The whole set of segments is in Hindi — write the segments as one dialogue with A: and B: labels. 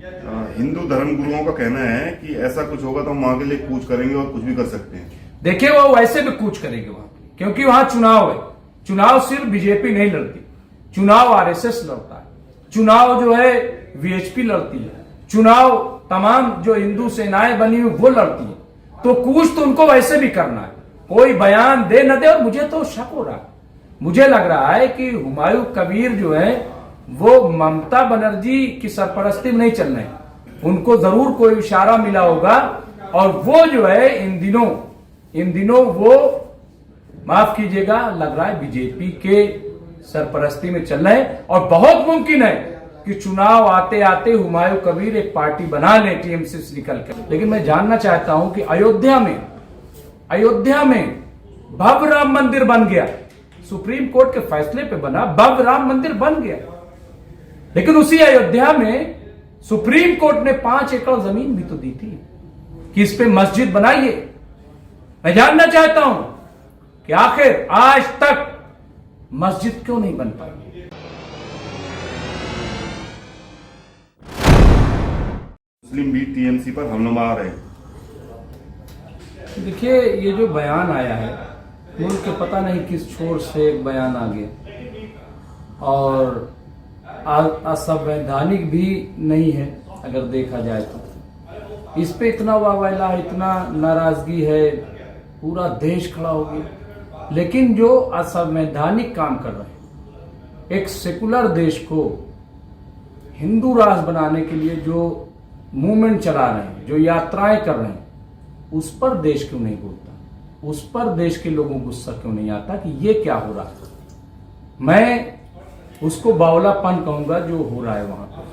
A: हिंदू धर्म गुरुओं का कहना है कि ऐसा कुछ होगा तो हम वहां के लिए कूच करेंगे और कुछ भी कर सकते हैं।
B: देखिए वो वैसे भी कूच करेंगे वहां, क्योंकि वहां चुनाव है। चुनाव सिर्फ बीजेपी नहीं लड़ती, चुनाव आरएसएस लड़ता है, चुनाव जो है वीएचपी लड़ती है, चुनाव तमाम जो हिंदू सेनाएं बनी हुई वो लड़ती है। तो कूच तो उनको वैसे भी करना है, कोई बयान दे न दे। और मुझे तो शक हो रहा है, मुझे लग रहा है कि हुमायूं कबीर जो है वो ममता बनर्जी की सरपरस्ती में नहीं चल रहे, उनको जरूर कोई इशारा मिला होगा और वो जो है इन दिनों वो माफ कीजिएगा, लग रहा है बीजेपी के सरपरस्ती में चल रहे हैं। और बहुत मुमकिन है कि चुनाव आते आते हुमायूं कबीर एक पार्टी बना ले टीएमसी से निकल कर। लेकिन मैं जानना चाहता हूं कि अयोध्या में भव्य राम मंदिर बन गया, सुप्रीम कोर्ट के फैसले पे बना, भव्य राम मंदिर बन गया। लेकिन उसी अयोध्या में सुप्रीम कोर्ट ने 5 एकड़ जमीन भी तो दी थी कि इस पे मस्जिद बनाइए। मैं जानना चाहता हूं कि आखिर आज तक मस्जिद क्यों नहीं बन पाई।
A: मुस्लिम भी टीएमसी पर हमलावर है।
B: देखिए ये जो बयान आया है, मुल्क के पता नहीं किस छोर से एक बयान आ गया और असंवैधानिक भी नहीं है अगर देखा जाए तो। इस पे इतना वाहवाही, इतना नाराजगी है, पूरा देश खड़ा हो गया। लेकिन जो असंवैधानिक काम कर रहे हैं, एक सेकुलर देश को हिंदू राष्ट्र बनाने के लिए जो मूवमेंट चला रहे हैं, जो यात्राएं कर रहे हैं, उस पर देश क्यों नहीं बोलता, उस पर देश के लोगों को गुस्सा क्यों नहीं आता कि ये क्या हो रहा है। मैं उसको बावलापन कहूंगा जो हो रहा है वहां पर,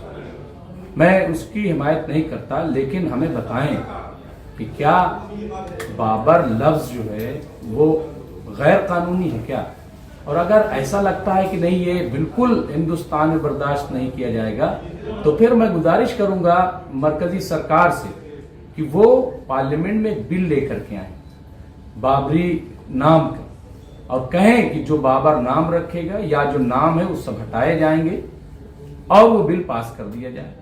B: मैं उसकी हिमायत नहीं करता। लेकिन हमें बताएं कि क्या बाबर लफ्ज जो है वो गैर कानूनी है क्या? और अगर ऐसा लगता है कि नहीं ये बिल्कुल हिंदुस्तान में बर्दाश्त नहीं किया जाएगा, तो फिर मैं गुजारिश करूंगा मरकजी सरकार से कि वो पार्लियामेंट में एक बिल लेकर के आए बाबरी नाम का, और कहें कि जो बाबर नाम रखेगा या जो नाम है वो सब हटाए जाएंगे और वो बिल पास कर दिया जाए।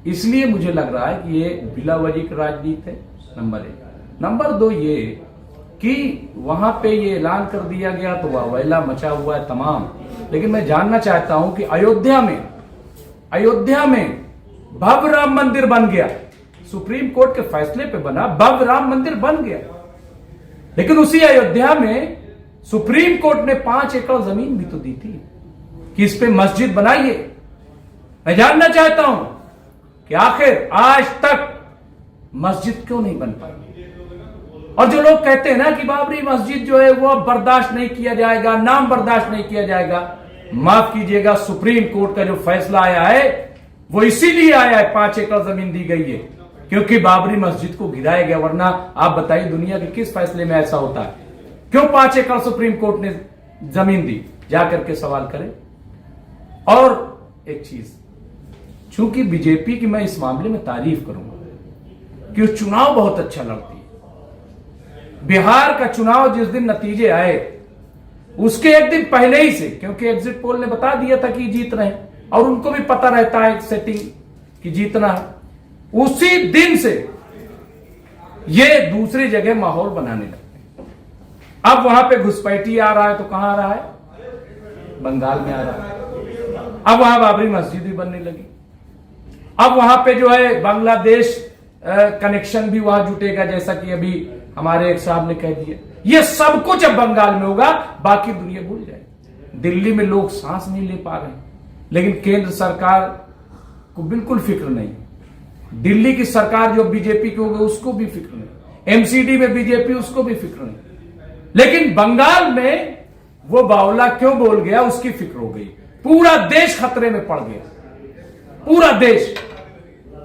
B: इसलिए मुझे लग रहा है कि ये बिला वजह की राजनीति है, नंबर 1। नंबर 2 ये कि वहां पे ये ऐलान कर दिया गया तो वाहवाही मचा हुआ है तमाम। लेकिन मैं जानना चाहता हूं कि अयोध्या में भव्य राम मंदिर बन गया, सुप्रीम कोर्ट के फैसले पे बना, भव्य राम मंदिर बन गया। लेकिन उसी अयोध्या में सुप्रीम कोर्ट ने 5 एकड़ जमीन भी तो दी थी कि इस पे मस्जिद बनाइए। मैं जानना चाहता हूं कि आखिर आज तक मस्जिद क्यों नहीं बन पाई। और जो लोग कहते हैं ना कि बाबरी मस्जिद जो है वो अब बर्दाश्त नहीं किया जाएगा, नाम बर्दाश्त नहीं किया जाएगा, माफ कीजिएगा, सुप्रीम कोर्ट का जो फैसला आया है वो इसीलिए आया है, 5 एकड़ जमीन दी गई है क्योंकि बाबरी मस्जिद को गिराया गया। वरना आप बताइए दुनिया के किस फैसले में ऐसा होता है? क्यों 5 एकड़ सुप्रीम कोर्ट ने जमीन दी? जाकर के सवाल करें। और एक चीज, चूंकि बीजेपी की मैं इस मामले में तारीफ करूंगा कि चुनाव बहुत अच्छा लड़ती है। बिहार का चुनाव जिस दिन नतीजे आए उसके एक दिन पहले ही से, क्योंकि एग्जिट पोल ने बता दिया था कि जीत रहे हैं और उनको भी पता रहता है सेटिंग कि जीतना है, उसी दिन से ये दूसरी जगह माहौल बनाने लगते हैं। अब वहां पे घुसपैठी आ रहा है तो कहां आ रहा है? बंगाल में आ रहा है। अब वहां बाबरी मस्जिद भी बनने लगी। अब वहां पे जो है बांग्लादेश कनेक्शन भी वहां जुटेगा, जैसा कि अभी हमारे एक साहब ने कह दिया। ये सब कुछ अब बंगाल में होगा, बाकी दुनिया भूल जाए। दिल्ली में लोग सांस नहीं ले पा रहे, लेकिन केंद्र सरकार को बिल्कुल फिक्र नहीं। दिल्ली की सरकार जो बीजेपी की होगी उसको भी फिक्र नहीं, एमसीडी में बीजेपी उसको भी फिक्र नहीं। लेकिन बंगाल में वो बावला क्यों बोल गया उसकी फिक्र हो गई। पूरा देश खतरे में पड़ गया, पूरा देश।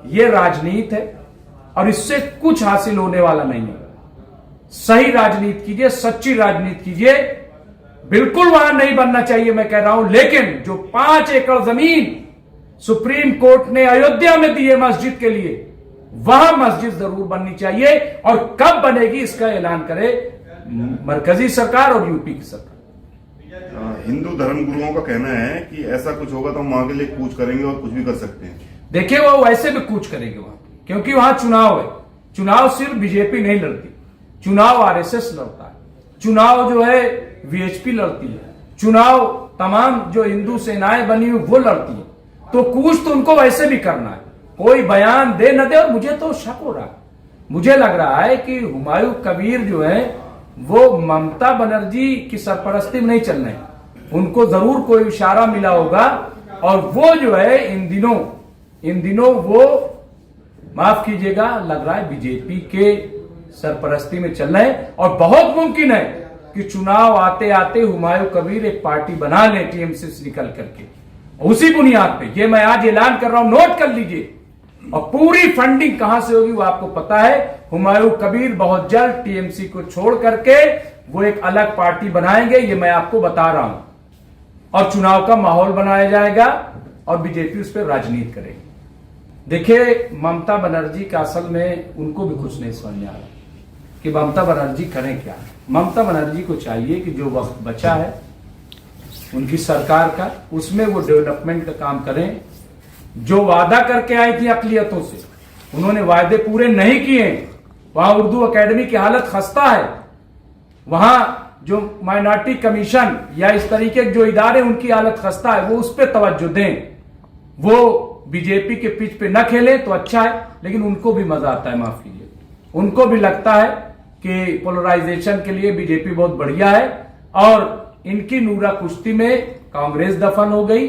B: ये राजनीति है और इससे कुछ हासिल होने वाला नहीं है। सही राजनीति कीजिए, सच्ची राजनीति कीजिए। बिल्कुल वहां नहीं बनना चाहिए मैं कह रहा हूं, लेकिन जो 5 एकड़ जमीन सुप्रीम कोर्ट ने अयोध्या में दी है मस्जिद के लिए, वहां मस्जिद जरूर बननी चाहिए। और कब बनेगी इसका ऐलान करे मरकजी सरकार और यूपी की सरकार।
A: हिंदू धर्म गुरुओं का कहना है कि ऐसा कुछ होगा तो हम वहां के लिए कूच करेंगे और कुछ भी कर सकते हैं।
B: देखिए वो वैसे भी कूच करेंगे वहां, क्योंकि वहां चुनाव है। चुनाव सिर्फ बीजेपी नहीं लड़ती, चुनाव आरएसएस लड़ता है, चुनाव जो है वीएचपी लड़ती है, चुनाव तमाम जो हिंदू सेनाएं बनी हुई वो लड़ती है। तो कूच तो उनको वैसे भी करना है, कोई बयान दे न दे। और मुझे तो शक हो रहा है, मुझे लग रहा है कि हुमायूं कबीर जो है वो ममता बनर्जी की सरपरस्ती में नहीं चल रहे हैं, उनको जरूर कोई इशारा मिला होगा और वो जो है इन दिनों वो, माफ कीजिएगा, लग रहा है बीजेपी के सरपरस्ती में चल रहे हैं। और बहुत मुमकिन है कि चुनाव आते आते हुमायूं कबीर एक पार्टी बना ले टीएमसी से निकल करके। उसी बुनियाद पे ये मैं आज ऐलान कर रहा हूं, नोट कर लीजिए। और पूरी फंडिंग कहां से होगी वो आपको पता है। हुमायूं कबीर बहुत जल्द टीएमसी को छोड़ करके वो एक अलग पार्टी बनाएंगे, ये मैं आपको बता रहा हूं। और चुनाव का माहौल बनाया जाएगा और बीजेपी उस पर राजनीति करेगी। देखिए ममता बनर्जी का असल में उनको भी कुछ नहीं समझ में आ रहा कि ममता बनर्जी करें क्या। ममता बनर्जी को चाहिए कि जो वक्त बचा है उनकी सरकार का, उसमें वो डेवलपमेंट का काम करें। जो वादा करके आई थी अकलियतों से, उन्होंने वायदे पूरे नहीं किए। वहां उर्दू एकेडमी की हालत खस्ता है, वहां जो माइनॉरिटी कमीशन या इस तरीके के जो इदारे उनकी हालत खस्ता है, वो उस पर तवज्जो दें। वो बीजेपी के पिच पे न खेले तो अच्छा है, लेकिन उनको भी मजा आता है, माफ कीजिए, उनको भी लगता है कि पोलराइजेशन के लिए बीजेपी बहुत बढ़िया है। और इनकी नूरा कुश्ती में कांग्रेस दफन हो गई,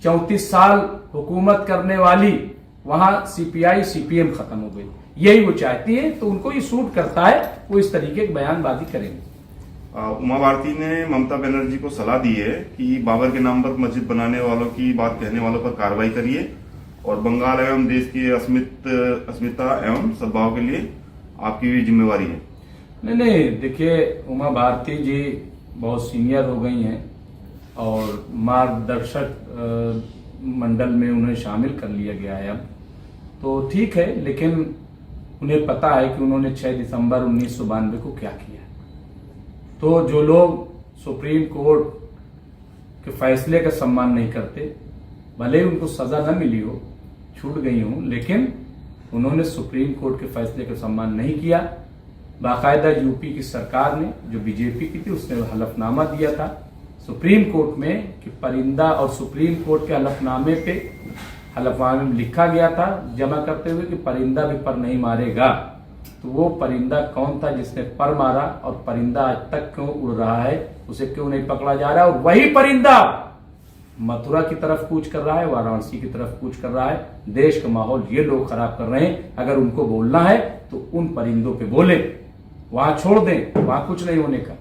B: 34 साल हुकूमत करने वाली वहां सीपीआई सीपीएम खत्म हो गई, यही वो चाहती है। तो उनको ये सूट करता है, वो इस तरीके की बयानबाजी करेंगे।
A: उमा भारती ने ममता बनर्जी को सलाह दी है कि बाबर के नाम पर मस्जिद बनाने वालों की बात कहने वालों पर कार्रवाई करिए और बंगाल एवं देश की अस्मिता एवं सद्भाव के लिए आपकी भी जिम्मेवारी है।
B: नहीं, देखिए उमा भारती जी बहुत सीनियर हो गई हैं और मार्गदर्शक मंडल में उन्हें शामिल कर लिया गया है अब, तो ठीक है। लेकिन उन्हें पता है कि उन्होंने 6 दिसंबर 1992 को क्या किया। तो जो लोग सुप्रीम कोर्ट के फैसले का सम्मान नहीं करते, भले ही उनको सजा न मिली हो, छूट गई हो, लेकिन उन्होंने सुप्रीम कोर्ट के फैसले का सम्मान नहीं किया। बाकायदा यूपी की सरकार ने, जो बीजेपी की थी, उसने हलफनामा दिया था सुप्रीम कोर्ट में कि परिंदा, और सुप्रीम कोर्ट के हलफनामे में लिखा गया था जमा करते हुए कि परिंदा भी पर नहीं मारेगा। तो वो परिंदा कौन था जिसने पर मारा, और परिंदा आज तक क्यों उड़ रहा है, उसे क्यों नहीं पकड़ा जा रहा है। और वही परिंदा मथुरा की तरफ कूच कर रहा है, वाराणसी की तरफ कूच कर रहा है। देश का माहौल ये लोग खराब कर रहे हैं। अगर उनको बोलना है तो उन परिंदों पे बोले, वहां छोड़ दें, वहां कुछ नहीं होने का।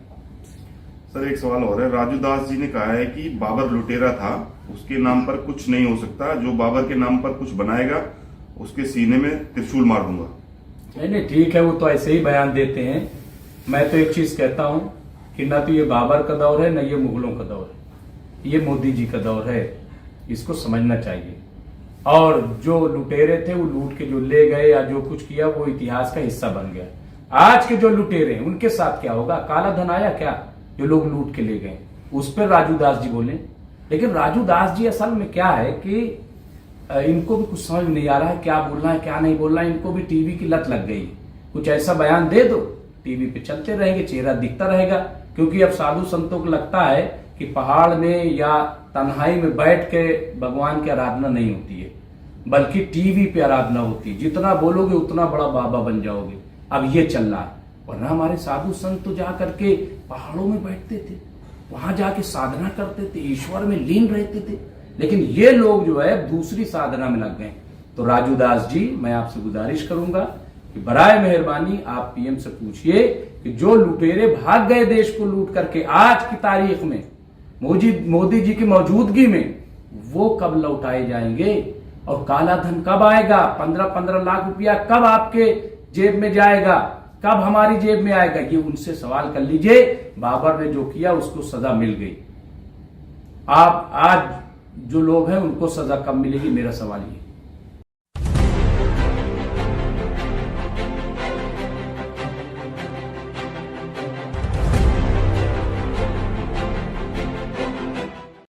A: सर एक सवाल और है, राजू दास जी ने कहा है कि बाबर लुटेरा था, उसके नाम पर कुछ नहीं हो सकता, जो बाबर के नाम पर कुछ बनाएगा उसके सीने में त्रिशूल मार दूंगा।
B: नहीं, ठीक है, वो तो ऐसे ही बयान देते हैं। मैं तो एक चीज कहता हूं कि ना तो ये बाबर का दौर है, ना ये मुगलों का दौर है, ये मोदी जी का दौर है, इसको समझना चाहिए। और जो लुटेरे थे वो लूट के जो ले गए या जो कुछ किया वो इतिहास का हिस्सा बन गया। आज के जो लुटेरे हैं उनके साथ क्या होगा? काला धन आया क्या जो लोग लूट के ले गए, उस पर राजू दास जी बोले। लेकिन राजू दास जी असल में क्या है कि इनको भी कुछ समझ नहीं आ रहा है क्या बोलना है क्या नहीं बोलना है। इनको भी टीवी की लत लग गई, कुछ ऐसा बयान दे दो, टीवी पे चलते रहेंगे, चेहरा दिखता रहेगा। क्योंकि अब साधु संतों को लगता है कि पहाड़ में या तन्हाई में बैठ के भगवान की आराधना नहीं होती है, बल्कि टीवी पे आराधना होती है। जितना बोलोगे उतना बड़ा बाबा बन जाओगे। अब ये चल रहा है। वरना हमारे साधु संत तो जा करके पहाड़ों में बैठते थे, वहां जाके साधना करते थे, ईश्वर में लीन रहते थे। लेकिन ये लोग जो है दूसरी साधना में लग गए। तो राजू दास जी, मैं आपसे गुजारिश करूंगा कि बराए मेहरबानी आप पीएम से पूछिए कि जो लुटेरे भाग गए देश को लूट करके आज की तारीख में मोदी जी की मौजूदगी में, वो कब लौटाए जाएंगे और काला धन कब आएगा? 15-15 लाख रुपया कब आपके जेब में जाएगा, कब हमारी जेब में आएगा? ये उनसे सवाल कर लीजिए। बाबर ने जो किया उसको सजा मिल गई। आप आज जो लोग हैं उनको सजा कब मिलेगी, मेरा सवाल ये।